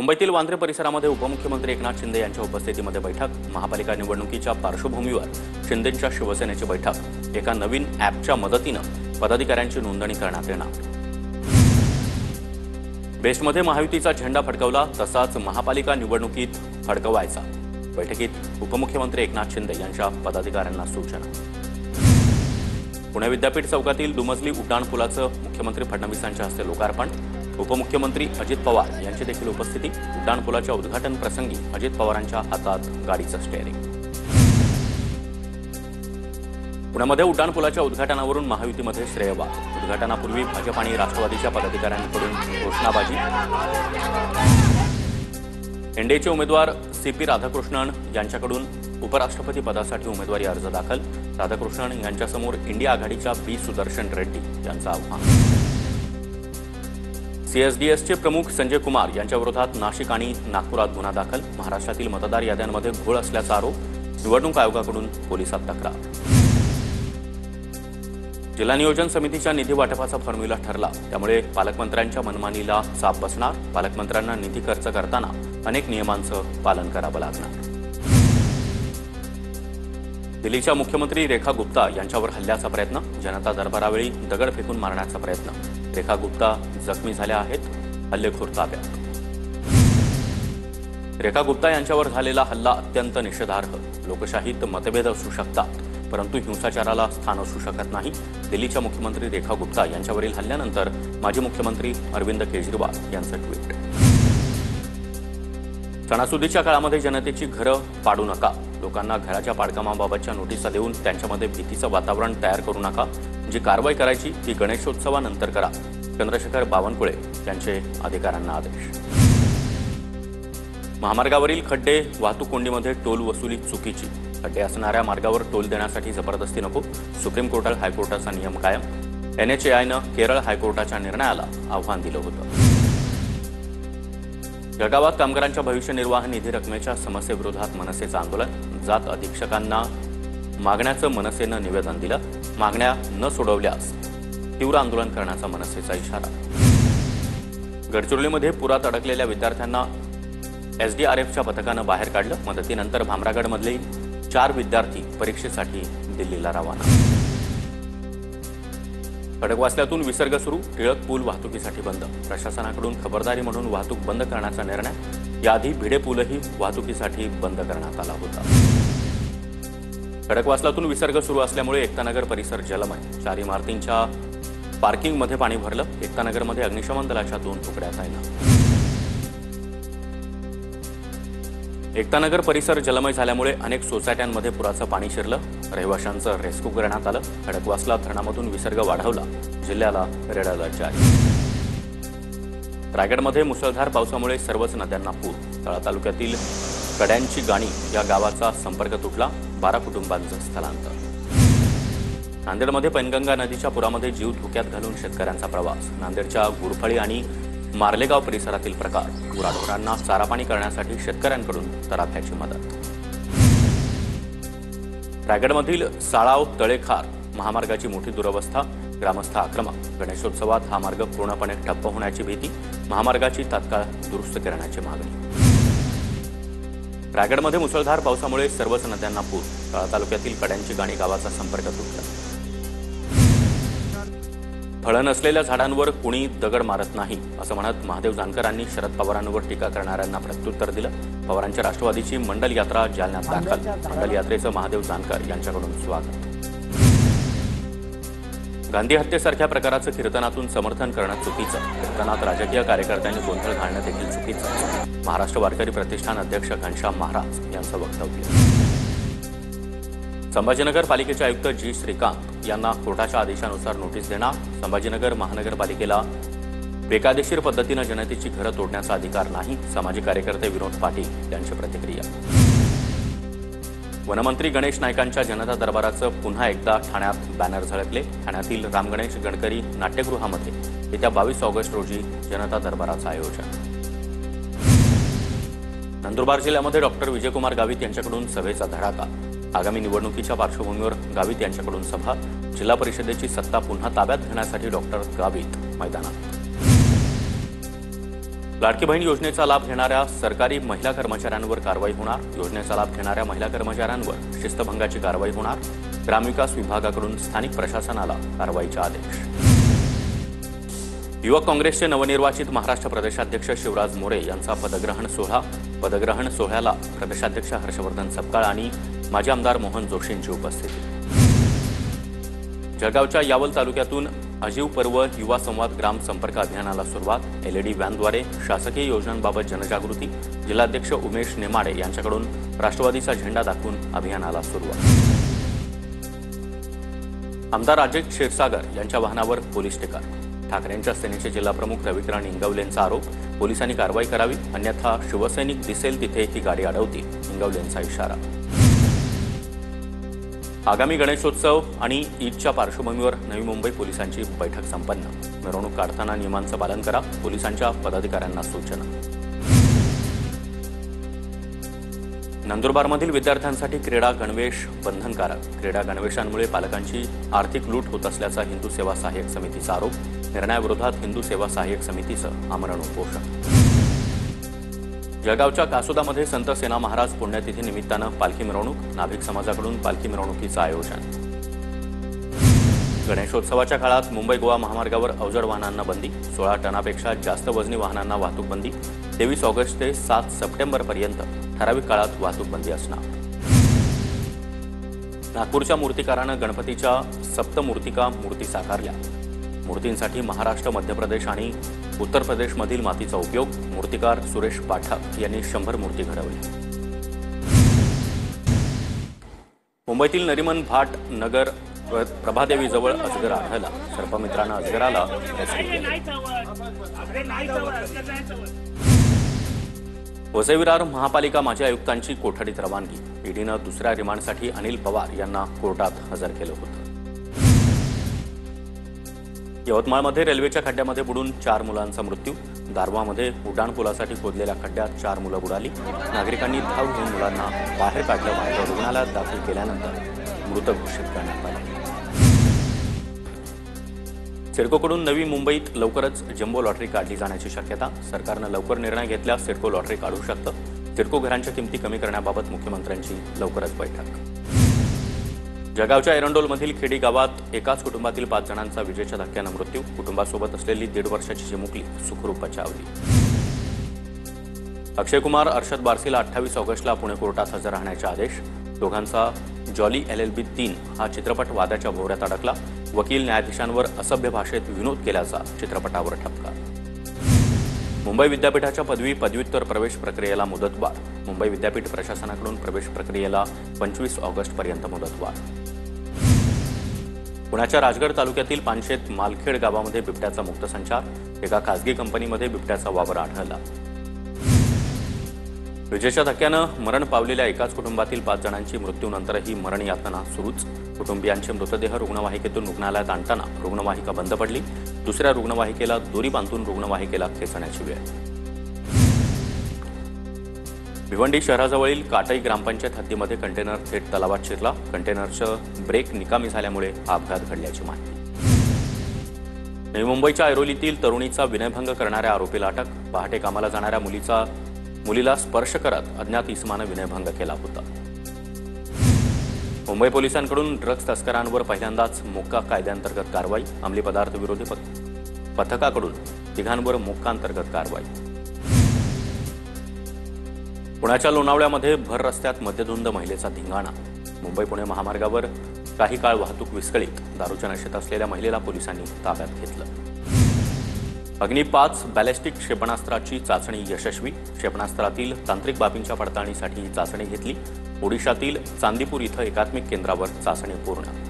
मुंबईतील वांद्रे परिसरामध्ये उपमुख्यमंत्री एकनाथ शिंदे यांच्या उपस्थितीमध्ये बैठक। महापालिका निवडणुकीच्या पार्श्वभूमीवर शिंदेंच्या शिवसेनेची बैठक। एका नवीन ॲपच्या मदतीने पदाधिकाऱ्यांची नोंदणी करण्यात येणार। बेस्टमध्ये महायुतीचा झेंडा फडकवला तसाच महापालिका निवडणुकीत फडकवायचा। बैठकीत उपमुख्यमंत्री एकनाथ शिंदे यांच्या पदाधिकाऱ्यांना सूचना। पुणे विद्यापीठ चौकातील दुमजली उड्डाणपुलाचं मुख्यमंत्री फडणवीसांच्या हस्ते लोकार्पण। उपमुख्यमंत्री अजित पवार यांची देखील उपस्थिती। उड्डाणपुलाच्या उद्घाटन प्रसंगी अजित पवारांच्या हातात गाडीचं स्टेअरिंग। पुण्यामध्ये उड्डाणपुलाच्या उद्घाटनावरून महायुतीमध्ये श्रेयवाद। उद्घाटनापूर्वी भाजप आणि राष्ट्रवादीच्या पदाधिकाऱ्यांकडून घोषणाबाजी। एनडीएचे उमेदवार सीपी राधाकृष्णन यांच्याकडून उपराष्ट्रपती पदासाठी उमेदवारी अर्ज दाखल। राधाकृष्णन यांच्यासमोर इंडिया आघाडीच्या बी सुदर्शन रेड्डी यांचं आव्हान। सीएसडीएसचे प्रमुख संजय कुमार यांच्या विरोधात नाशिक आणि नागपुरात गुन्हा दाखल। महाराष्ट्रातील मतदार याद्यांमध्ये घोळ असल्याचा आरोप। निवडणूक आयोगाकडून पोलिसात तक्रार। जिल्हा नियोजन समितीच्या निधी वाटपाचा फॉर्म्युला ठरला, त्यामुळे पालकमंत्र्यांच्या मनमानीला चाप बसणार। पालकमंत्र्यांना निधी खर्च करताना अनेक नियमांचं पालन करावं लागणार। दिल्लीच्या मुख्यमंत्री रेखा गुप्ता यांच्यावर हल्ल्याचा प्रयत्न। जनता दरबारावेळी दगड फेकून मारण्याचा प्रयत्न। रेखा गुप्ता जखमी झाल्या आहेत, हल्लेखोर ताब्यात। रेखा गुप्ता यांच्यावर झालेला हल्ला अत्यंत निषेधार्ह। लोकशाहीत मतभेद असू शकतात, परंतु हिंसाचाराला स्थान असू शकत नाही। दिल्लीच्या मुख्यमंत्री रेखा गुप्ता यांच्यावरील हल्ल्यानंतर माजी मुख्यमंत्री अरविंद केजरीवाल यांचं ट्विट। सणासुदीच्या काळामध्ये जनतेची घरं पाडू नका। लोकांना घराच्या पाडकामाबाबतच्या नोटिसा देऊन त्यांच्यामध्ये भीतीचं वातावरण तयार करू नका। जी कारवाई करायची ती गणेशोत्सवानंतर करा। चंद्रशेखर बावनकुळे यांचे अधिकाऱ्यांना आदेश। महामार्गावरील खड्डे, वाहतूक कोंडीमध्ये टोल वसुली चुकीची। खड्डे असणाऱ्या मार्गावर टोल देण्यासाठी जबरदस्ती नको। सुप्रीम कोर्टात हायकोर्टाचा नियम कायम। एनएचएआयनं केरळ हायकोर्टाच्या निर्णयाला आव्हान दिलं होतं। जळगावात कामगारांच्या भविष्य निर्वाह निधी रकमेच्या समस्येविरोधात मनसेचं आंदोलन। जात अधीक्षकांना मागण्याचं मनसेनं निवेदन दिलं। मागण्या न सोडवल्यास तीव्र आंदोलन करण्याचा मनसेचा इशारा। गडचिरोलीमध्ये पुरात अडकलेल्या विद्यार्थ्यांना एसडीआरएफच्या पथकानं बाहेर काढलं। मदतीनंतर भामरागडमधले 4 विद्यार्थी परीक्षेसाठी दिल्लीला रवाना। खडकवासल्यातून विसर्ग सुरू। टिळक पूल वाहतुकीसाठी बंद। प्रशासनाकडून खबरदारी म्हणून वाहतूक बंद करण्याचा निर्णय। याआधी भिडे पूलही वाहतुकीसाठी बंद करण्यात आला होता। खडकवासल्यातून विसर्ग सुरू असल्यामुळे एकतानगर परिसर जलमय। 4 इमारतींच्या पार्किंगमध्ये पाणी भरलं। एकतानगरमध्ये अग्निशमन दलाच्या 2 तुकड्या तैनात। एकतानगर परिसर जलमय झाल्यामुळे अनेक सोसायट्यांमध्ये पुराचं पाणी शिरलं। रहिवाशांचं रेस्क्यू करण्यात आलं। खडकवासला धरणामधून विसर्ग वाढवला। जिल्ह्याला रेड अलर्ट जारी। रायगडमध्ये मुसळधार पावसामुळे सर्वच नद्यांना पूर। तळा तालुक्यातील कड्यांची गाणी या गावाचा संपर्क तुटला। 12 कुटुंबांचं स्थलांतर। नांदेडमध्ये पैनगंगा नदीच्या पुरामध्ये जीव धोक्यात घालून शेतकऱ्यांचा प्रवास। नांदेडच्या गुरफळी आणि मार्लेगाव परिसरातील प्रकार। गुराढोरांना चारा पाणी करण्यासाठी शेतकऱ्यांकडून तराफ्याची मदत। रायगडमधील साळाव तळेखार महामार्गाची मोठी दुरवस्था। ग्रामस्थ आक्रमक। गणेशोत्सवात हा मार्ग पूर्णपणे ठप्प होण्याची भीती। महामार्गाची तात्काळ दुरुस्त करण्याची मागणी। रायगडमध्ये मुसळधार पावसामुळे सर्वच नद्यांना पूर। तळा तालुक्यातील कड्यांची गाणी गावाचा संपर्क तुटला। फळं नसलेल्या झाडांवर कुणी दगड मारत नाही असं म्हणत महादेव जानकरांनी शरद पवारांवर टीका करणाऱ्यांना प्रत्युत्तर दिलं। पवारांच्या राष्ट्रवादीची मंडल यात्रा जालन्यात दाखल। मंडल यात्रेचं महादेव जानकर यांच्याकडून स्वागत। गांधी हत्येसारख्या प्रकाराचं कीर्तनातून समर्थन करणं चुकीचं। कीर्तनात राजकीय कार्यकर्त्यांनी गोंधळ घालणं देखील चुकीचं। महाराष्ट्र वारकरी प्रतिष्ठान अध्यक्ष घनश्याम महाराज यांचं वक्तव्य। संभाजीनगर पालिकेचे आयुक्त जी श्रीकांत यांना कोर्टाच्या आदेशानुसार नोटीस देणार। संभाजीनगर महानगरपालिकेला बेकायदेशीर पद्धतीनं जनतेची घरं तोडण्याचा अधिकार नाही। सामाजिक कार्यकर्ते विनोद पाटील यांची प्रतिक्रिया। वनमंत्री गणेश नाईकांच्या जनता दरबाराचं पुन्हा एकदा ठाण्यात बॅनर झळकले। ठाण्यातील रामगणेश गणकरी नाट्यगृहामध्ये येत्या 22 ऑगस्ट रोजी जनता दरबाराचं आयोजन। नंदुरबार जिल्ह्यामध्ये डॉक्टर विजयकुमार गावित यांच्याकडून सभेचा धडाका। आगामी निवडणुकीच्या पार्श्वभूमीवर गावित यांच्याकडून सभा। जिल्हा परिषदेची सत्ता पुन्हा ताब्यात घेण्यासाठी डॉक्टर गावित मैदानात। लाडकी बहीण योजनेचा लाभ घेणाऱ्या सरकारी महिला कर्मचाऱ्यांवर कारवाई होणार। योजनेचा लाभ घेणाऱ्या महिला कर्मचाऱ्यांवर शिस्तभंगाची कारवाई होणार। ग्रामविकास विभागाकडून स्थानिक प्रशासनाला कारवाईचे आदेश। युवक काँग्रेसचे नवनिर्वाचित महाराष्ट्र प्रदेशाध्यक्ष शिवराज मोरे यांचा पदग्रहण सोहळ्याला प्रदेशाध्यक्ष हर्षवर्धन सपकाळ आणि माजी आमदार मोहन जोशींची उपस्थिती। जळगावच्या यावल तालुक्यातून अजीव पर्व युवा संवाद ग्राम संपर्क अभियानाला सुरुवात। एलईडी व्हॅनद्वारे शासकीय योजनांबाबत जनजागृती। जिल्हाध्यक्ष उमेश नेमाडे यांच्याकडून राष्ट्रवादीचा झेंडा दाखवून अभियानाला सुरुवात। आमदार राजेश क्षीरसागर यांच्या वाहनावर पोलीस टीका। ठाकरेंच्या सेनेचे जिल्हाप्रमुख रविकिरण इंगवलेंचा आरोप, पोलिसांनी कारवाई करावी अन्यथा शिवसैनिक दिसेल तिथे ही गाडी अडवतील, इंगवलेंचा इशारा। आगामी गणेशोत्सव आणि ईदच्या पार्श्वभूमीवर नवी मुंबई पोलिसांची बैठक संपन्न। मिरवणूक काढताना नियमांचं पालन करा, पोलिसांच्या पदाधिकाऱ्यांना सूचना। नंदुरबारमधील विद्यार्थ्यांसाठी क्रीडा गणवेश बंधनकारक। क्रीडा गणवेशांमुळे पालकांची आर्थिक लूट होत असल्याचा हिंदू सेवा सहाय्यक समितीचा आरोप। निर्णयाविरोधात हिंदू सेवा सहाय्यक समितीचं आमरण उपोषण। जळगावच्या कासोदामध्ये संत सेना महाराज पुण्यतिथी निमित्तानं पालखी मिरवणूक। नाभिक समाजाकडून पालखी मिरवणुकीचं आयोजन। गणेशोत्सवाच्या काळात मुंबई गोवा महामार्गावर अवजड वाहनांना बंदी। 16 टनापेक्षा जास्त वजनी वाहनांना वाहतूक बंदी। 23 ऑगस्ट ते 7 सप्टेंबरपर्यंत ठराविक काळात वाहतूक बंदी असणार। नागपूरच्या मूर्तिकारानं गणपतीच्या सप्तमूर्तिका मूर्ती साकारल्या। मूर्तींसाठी महाराष्ट्र, मध्य प्रदेश आणि उत्तर प्रदेशमधील मातीचा उपयोग। मूर्तिकार सुरेश पाठक यांनी 100 मूर्ती घडवल्या। मुंबईतील नरिमन भाट नगर प्रभादेवीजवळ अजगर आढळला। सर्पमित्रानं अजगराला रेस्क्यू केलं। वसई विरार महापालिका माजी आयुक्तांची कोठडीत रवानगी। ईडीनं दुसऱ्या रिमांडसाठी अनिल पवार यांना कोर्टात हजर केलं होतं। यवतमाळमध्ये रेल्वेच्या खड्ड्यामध्ये बुडून 4 मुलांचा मृत्यू। दारव्हामध्ये उड्डाणपुलासाठी खोदलेल्या खड्ड्यात 4 मुलं बुडाली। नागरिकांनी धाव घेऊन मुलांना बाहेर काढलं, मात्र रुग्णालयात दाखल केल्यानंतर मृत घोषित करण्यात आलं। सिडकोकडून नवी मुंबईत लवकरच जम्बो लॉटरी काढली जाण्याची शक्यता। सरकारनं लवकर निर्णय घेतल्यास सिडको लॉटरी काढू शकतं। सिडको घरांच्या किमती कमी करण्याबाबत मुख्यमंत्र्यांची लवकरच बैठक। जळगावच्या एरंडोलमधील खेडी गावात एकाच कुटुंबातील 5 जणांचा विजेच्या धक्क्यानं मृत्यू। कुटुंबासोबत असलेली 1.5 वर्षाची चिमुकली सुखरूप बचावली। अक्षय कुमार, अर्शद बारसीला 28 ऑगस्टला पुणे कोर्टात हजर राहण्याचे आदेश। दोघांचा जॉली LLB 3 हा चित्रपट वादाच्या भोवऱ्यात अडकला। वकील न्यायाधीशांवर असभ्य भाषेत विनोद केल्याचा चित्रपटावर ठपका। मुंबई विद्यापीठाच्या पदव्युत्तर प्रवेश प्रक्रियेला मुदतवाढ। मुंबई विद्यापीठ प्रशासनाकडून प्रवेश प्रक्रियेला 25 ऑगस्टपर्यंत मुदतवाढ। पुण्याच्या राजगड तालुक्यातील पानशेत मालखेड गावामध्ये बिबट्याचा मुक्त संचार। एका खासगी कंपनीमध्ये बिबट्याचा वावर आढळला। विजेच्या धक्क्यानं मरण पावलेल्या एकाच कुटुंबातील 5 जणांची मृत्यूनंतरही मरण यातना सुरूच। कुटुंबियांचे मृतदेह रुग्णवाहिकेतून रुग्णालयात आणताना रुग्णवाहिका बंद पडली। दुसऱ्या रुग्णवाहिकेला दोरी बांधून रुग्णवाहिकेला खेचण्याची वेळ। भिवंडी शहराजवळील काटई ग्रामपंचायत हद्दीमध्ये कंटेनर थेट तलावात शिरला। कंटेनरचं ब्रेक निकामी झाल्यामुळे हा अपघात घडल्याची माहिती। नवी मुंबईच्या ऐरोलीतील तरुणीचा विनयभंग करणाऱ्या आरोपीला अटक। पहाटे कामाला जाणाऱ्या मुलीला स्पर्श करत अज्ञात इसमानं विनयभंग केला होता। मुंबई पोलिसांकडून ड्रग्ज तस्करांवर पहिल्यांदाच मोक्का कायद्याअंतर्गत कारवाई। अंमली पदार्थ विरोधी पथकाकडून 3 मोक्का अंतर्गत कारवाई। पुण्याच्या लोणावळ्यामध्ये भर रस्त्यात मद्यधुंद महिलेचा धिंगाणा। मुंबई पुणे महामार्गावर काही काळ वाहतूक विस्कळीत। दारूच्या नशेत असलेल्या महिलेला पोलिसांनी ताब्यात घेतलं। अग्नी 5 बॅलिस्टिक क्षेपणास्त्राची चाचणी यशस्वी। क्षेपणास्त्रातील तांत्रिक बाबींच्या पडताळणीसाठी ही चाचणी घेतली। ओडिशातील चांदीपूर इथं एकात्मिक केंद्रावर चाचणी पूर्ण।